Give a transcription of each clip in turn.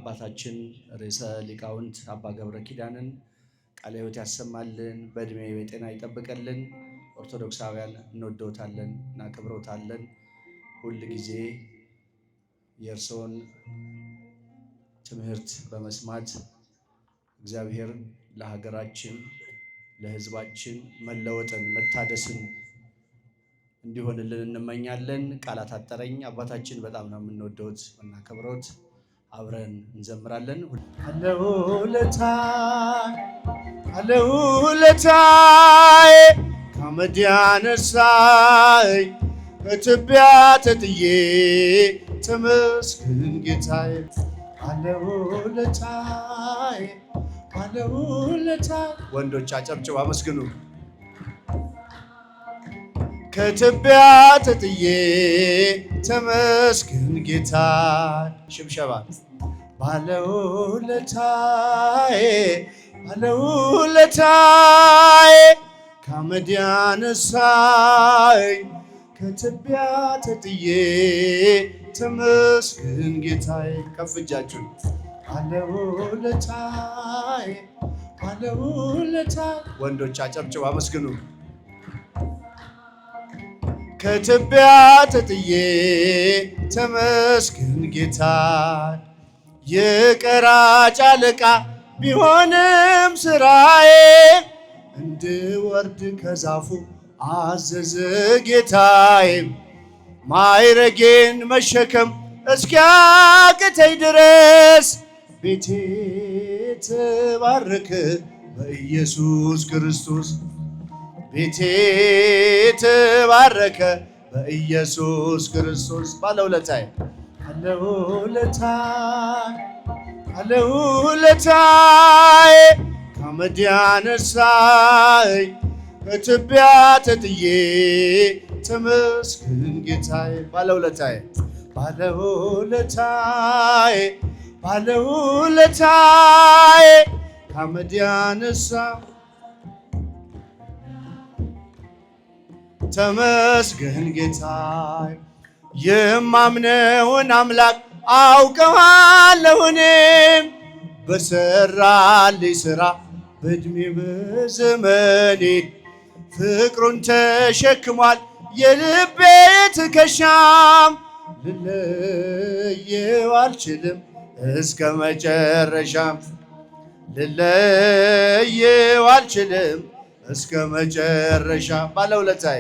አባታችን ርዕሰ ሊቃውንት አባ ገብረ ኪዳንን ቃለ ሕይወት ያሰማልን፣ በእድሜ በጤና ይጠብቀልን። ኦርቶዶክሳውያን እንወደውታለን፣ እናከብረውታለን። ሁል ጊዜ የእርሶን ትምህርት በመስማት እግዚአብሔር ለሀገራችን ለሕዝባችን መለወጥን መታደስን እንዲሆንልን እንመኛለን። ቃላት አጠረኝ። አባታችን በጣም ነው የምንወደውት እናከብረውት። አብረን እንዘምራለን። አለውለታይ ከአመድ ያነሳኝ ከትቢያ ተጥዬ ተመስገን ጌታዬ። አለውለታይ ወንዶች አጨብጭባ አመስግኑ። ከትቢያ ተጥዬ ተመስገን ጌታ። ሽብሸባ ባለውለታዬ ከአመድ ያነሳኝ ከትቢያ ተጥዬ ተመስገን ጌታዬ። ከፍ እጃችሁን። ባለውለታዬ ወንዶች አጨብጭባ አመስግኑ። ከትቢያ ተጥዬ ተመስገን ጌታ። የቀራጭ አለቃ ቢሆንም ስራዬ እንድወርድ ከዛፉ አዘዘ ጌታዬ። ማዕረጌን መሸከም እስኪያቅተኝ ድረስ ቤቴ ተባረከ በኢየሱስ ክርስቶስ። ቤቴ ተባረከ በኢየሱስ ክርስቶስ። ባለውለታዬ አለውለታዬ ከአመድ ያነሳኝ ከትቢያ ተጥዬ ተመስገን ጌታዬ። ባለውለታዬ ከአመድ ያነሳኝ ተመስገን ጌታዬ። የማምነውን አምላክ አውቀዋለሁ እኔም በሰራልኝ ሥራ በዕድሜ በዘመኔ ፍቅሩን ተሸክሟል የልቤ ትከሻም። ልለየው አልችልም እስከ መጨረሻም። ልለየው አልችልም እስከ መጨረሻ። ባለውለታዬ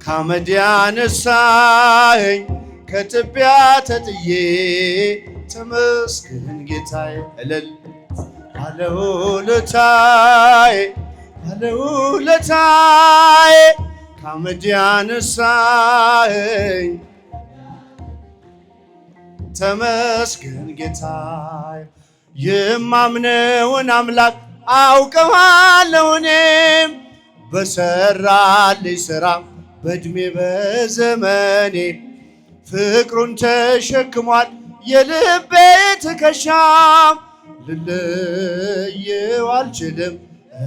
ከአመድ ያነሳኝ ከትቢያ ተጥዬ ተመስገን ጌታዬ። እልል ባለውለታዬ ከአመድ ያነሳኝ ተመስገን ጌታዬ። የማምነውን አምላክ አውቀዋለሁ እኔም በሰራልኝ ሥራ በዕድሜ በዘመኔ ፍቅሩን ተሸክሟል የልቤ ትከሻም። ልለየው አልችልም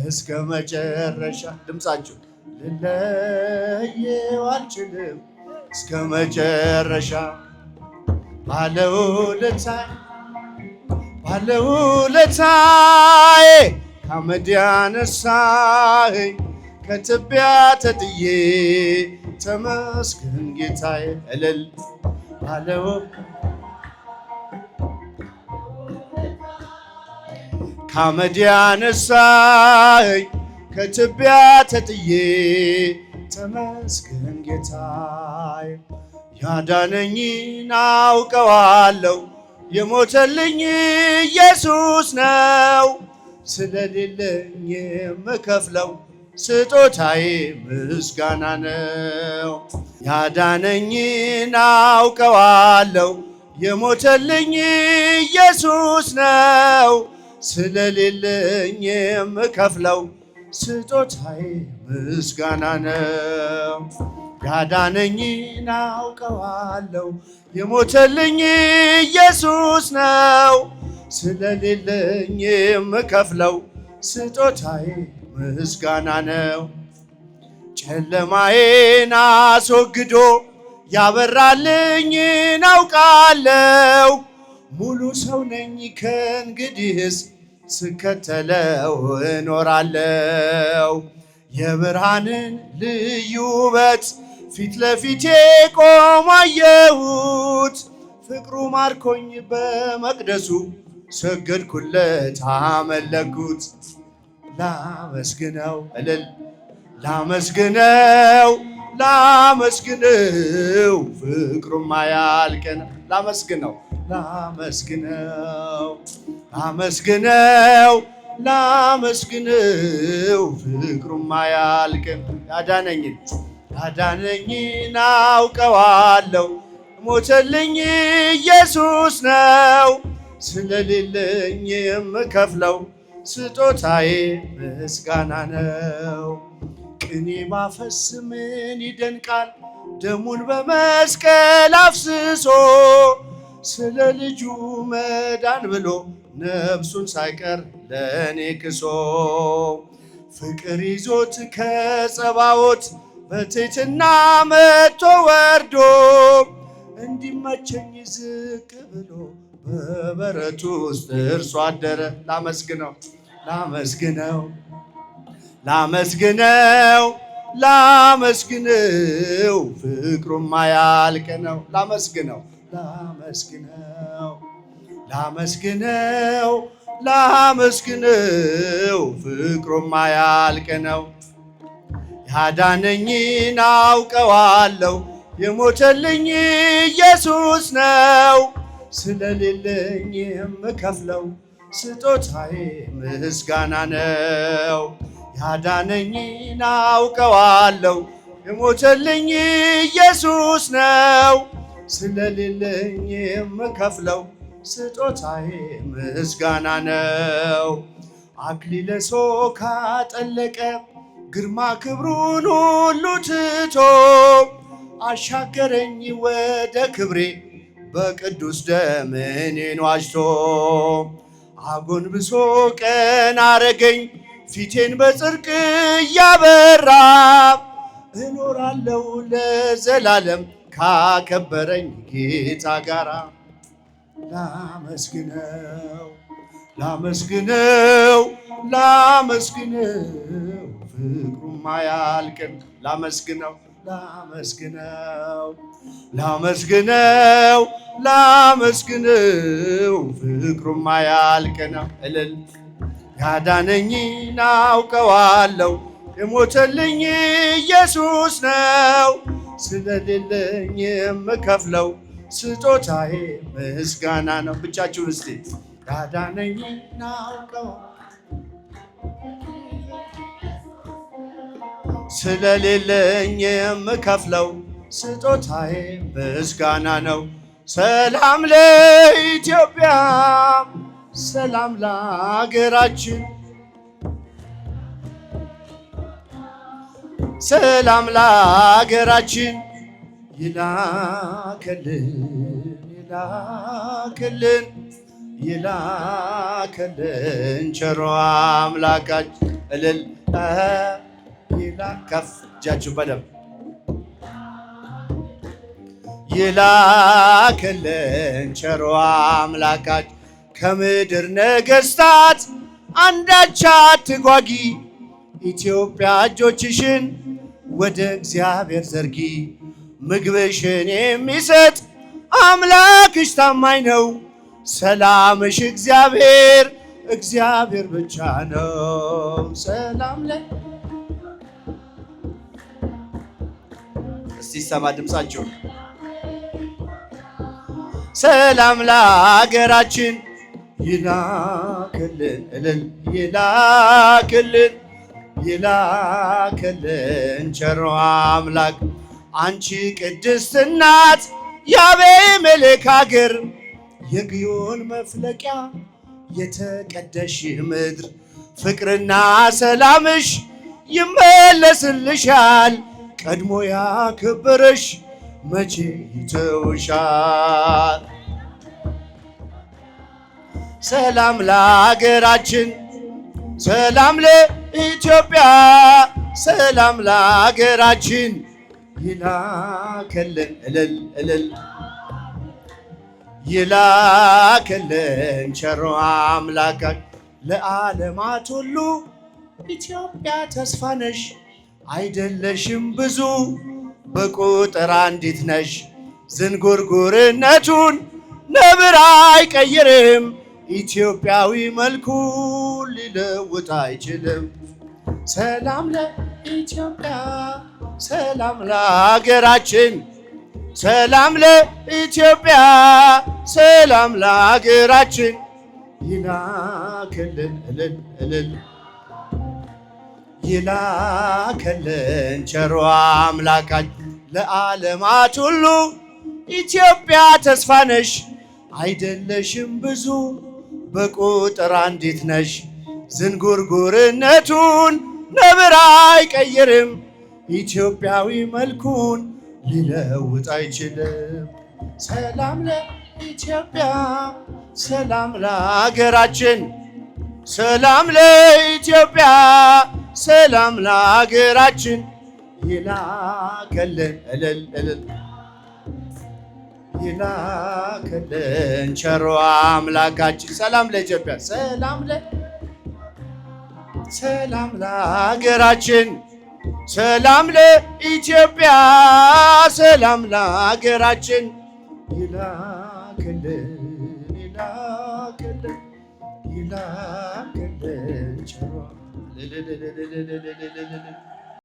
እስከ መጨረሻ። ድምፃችሁ ልለየው አልችልም እስከ መጨረሻ። ባለውለታዬ ከአመድ ያነሳኝ ከትቢያ ተጥዬ ተመስገን ጌታዬ። እልል ከአመድ ያነሳኝ ከትቢያ ተጥዬ ተመስገን ጌታዬ። ያዳነኝን አውቀዋለሁ የሞተልኝ ኢየሱስ ነው። ስለሌለኝ የምከፍለው ስጦታዬ ምስጋና ነው። ያዳነኝን አውቀዋለሁ የሞተልኝ ኢየሱስ ነው። ስለሌለኝ የምከፍለው ስጦታዬ ምስጋና ነው። ያዳነኝን አውቀዋለሁ የሞተልኝ ኢየሱስ ነው። ስለሌለኝ የምከፍለው ስጦታዬ ምስጋና ነው። ጨለማዬን አስወግዶ ያበራልኝን አውቃለሁ። ሙሉ ሰው ነኝ ከእንግዲህስ ስከተለው እኖራለሁ። የብርሃንን ልዩ ውበት ፊት ለፊቴ ቆሞ አየሁት። ፍቅሩ ማርኮኝ በመቅደሱ ሰገድኩለት አመለኩት። ላመስግነው እልል ላመስግነው ላመስግነው ፍቅሩማ ያልቀን ላመስግነው ላመስግነው ላመስግነው ላመስግነው ፍቅሩማ ያልቀን ያዳነኝን አውቀዋለሁ። ሞተልኝ ኢየሱስ ነው ስለሌለኝ የምከፍለው ስጦታዬ ምስጋና ነው። ቅኔ ባፈስ ምን ይደንቃል ደሙን በመስቀል አፍስሶ ስለ ልጁ መዳን ብሎ ነፍሱን ሳይቀር ለእኔ ክሶ ፍቅር ይዞት ከጸባዖት በትሕትና መጥቶ ወርዶ እንዲመቸኝ ዝቅ ብሎ በበረቱ ውስጥ እርሱ አደረ። ላመስግነው ላመስግነው ላመስግነው ላመስግነው ፍቅሩማ ያልቅ ነው። ላመስግነው ላመስግነው ላመስግነው ላመስግነው ፍቅሩማ ያልቅ ነው። ያዳነኝን አውቀዋለሁ የሞተልኝ ኢየሱስ ነው። ስለሌለኝ የምከፍለው ስጦታዬ ምስጋና ነው። ያዳነኝን አውቀዋለሁ የሞተልኝ ኢየሱስ ነው። ስለሌለኝ የምከፍለው ስጦታዬ ምስጋና ነው። አክሊለ ሦክ አጠለቀ ግርማ ክብሩን ሁሉ ትቶ አሻገረኝ ወደ ክብሬ በቅዱስ ደም እኔን ዋጅቶ አጎንብሶ ቀና አረገኝ ፊቴን በጽድቅ እያበራ እኖራለሁ ለዘላለም ካከበረኝ ጌታ ጋራ። ላመስግነው ላመስግነው ላመስግነው ፍቅሩማ ያልቅን። ላመስግነው ላመስግነው ላመስግነው ላመስግነው ፍቅሩማ ያልቅ ነው። እልል ያዳነኝን አውቀዋለሁ የሞተልኝ ኢየሱስ ነው። ስለሌለኝ የምከፍለው ስጦታዬ ምስጋና ነው። ብቻችሁን እስቲ ያዳነኝን አውቀዋለሁ ስለሌለኝ የምከፍለው ስጦታዬ ምስጋና ነው። ሰላም ለኢትዮጵያ፣ ሰላም ለሀገራችን፣ ሰላም ለሀገራችን ይላክልን ይላክልን ይላክልን ቸሮ አምላካችን። እልል ከፍ እጃችሁ በደንብ ይላክልን ቸሮ አምላካችን። ከምድር ነገሥታት አንዳች አትጓጊ፣ ኢትዮጵያ እጆችሽን ወደ እግዚአብሔር ዘርጊ። ምግብሽን የሚሰጥ አምላክሽ ታማኝ ነው። ሰላምሽ እግዚአብሔር እግዚአብሔር ብቻ ነው። ሰላም ሲሰማ ድምፃችሁ ሰላም ለሀገራችን ይላክልን እልል ይላክልን ይላክልን ቸሮ አምላክ። አንቺ ቅድስት እናት የአቤሜሌክ አገር የግዮን መፍለቂያ የተቀደሽ ምድር ፍቅርና ሰላምሽ ይመለስልሻል። ቀድሞ ያከበረሽ መቼ ይተውሻል? ሰላም ለሀገራችን፣ ሰላም ለኢትዮጵያ፣ ሰላም ለሀገራችን ይላክልን እልል እልል ይላክልን ቸሮ አምላካችን ለዓለማት ሁሉ ኢትዮጵያ ተስፋ ነሽ አይደለሽም ብዙ በቁጥር አንዲት ነሽ ዝንጉርጉርነቱን ነብር አይቀይርም ኢትዮጵያዊ መልኩን ሊለውጥ አይችልም። ሰላም ለኢትዮጵያ ሰላም ለሀገራችን ሰላም ለኢትዮጵያ ሰላም ለሀገራችን ይላክልን እልል እልል ይላክልን ቸሮ አምላካችን ለዓለማት ሁሉ ኢትዮጵያ ተስፋ ነሽ አይደለሽም ብዙ በቁጥር አንዲት ነሽ ዝንጉርጉርነቱን ነብር አይቀይርም ኢትዮጵያዊ መልኩን ሊለውጥ አይችልም። ሰላም ለኢትዮጵያ ሰላም ለሀገራችን ሰላም ለኢትዮጵያ ሰላም ለሀገራችን ይላክልን እልል እልል ይላክልን ቸሮ አምላካችን ሰላም ለኢትዮጵያ ሰላም ለሀገራችን ሰላም ለኢትዮጵያ ሰላም ለሀገራችን ይላክልን ይላክልን ይላክልን ቸሮ